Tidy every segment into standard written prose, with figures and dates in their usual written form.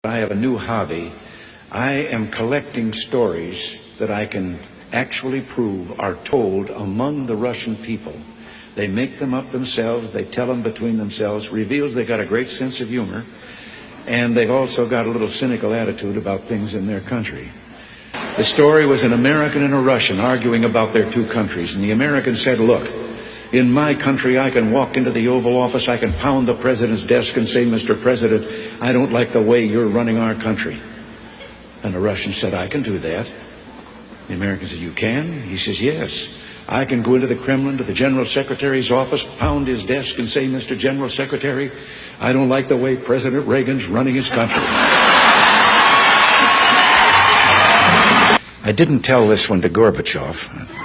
I have a new hobby. I am collecting stories that I can actually prove are told among the Russian people. They make them up themselves, they tell them between themselves, reveals they got a great sense of humor, and they've also got a little cynical attitude about things in their country. The story was an American and a Russian arguing about their two countries, and the American said, look, in my country, I can walk into the Oval Office, I can pound the president's desk and say, Mr. President, I don't like the way you're running our country. And the Russian said, I can do that. The American said, you can? He says, yes. I can go into the Kremlin, to the General Secretary's office, pound his desk and say, Mr. General Secretary, I don't like the way President Reagan's running his country. I didn't tell this one to Gorbachev.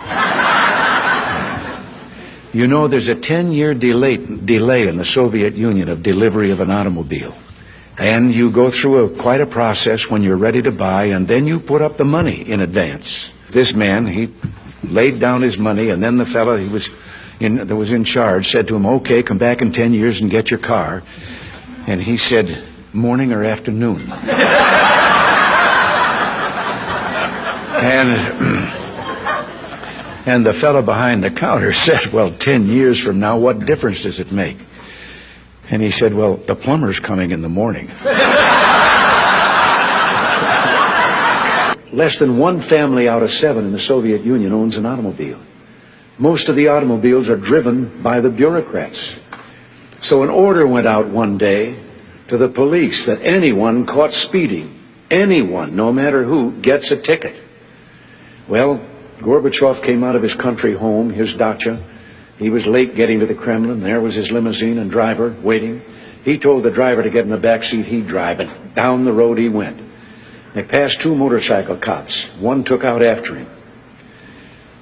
You know, there's a 10-year delay in the Soviet Union of delivery of an automobile. And you go through quite a process when you're ready to buy, and then you put up the money in advance. This man, he laid down his money, and then the fellow that was in charge said to him, okay, come back in 10 years and get your car. And he said, morning or afternoon? And the fellow behind the counter said, well, 10 years from now, what difference does it make? And he said, well, the plumber's coming in the morning. Less than one family out of 7 in the Soviet Union owns an automobile. Most of the automobiles are driven by the bureaucrats. So an order went out one day to the police that anyone caught speeding, anyone, no matter who, gets a ticket. Well, Gorbachev came out of his country home, his dacha. He was late getting to the Kremlin. There was his limousine and driver waiting. He told the driver to get in the back seat, he'd drive, and down the road he went. They passed 2 motorcycle cops. One took out after him.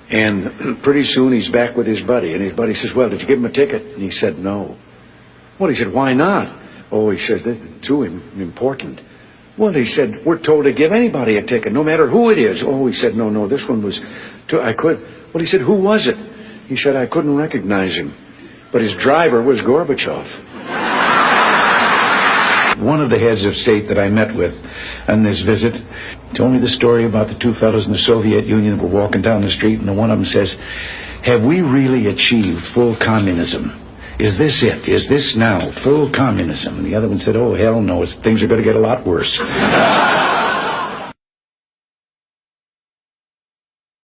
And pretty soon he's back with his buddy, and his buddy says, well, did you give him a ticket? And he said, no. Well, he said, why not? Oh, he said, they're too important. Well, he said, we're told to give anybody a ticket, no matter who it is. Oh, he said, no, this one was, I could. Well, he said, who was it? He said, I couldn't recognize him. But his driver was Gorbachev. One of the heads of state that I met with on this visit told me the story about the 2 fellows in the Soviet Union that were walking down the street, and the one of them says, have we really achieved full communism? Is this it? Is this now full communism? And the other one said, oh, hell no, things are going to get a lot worse.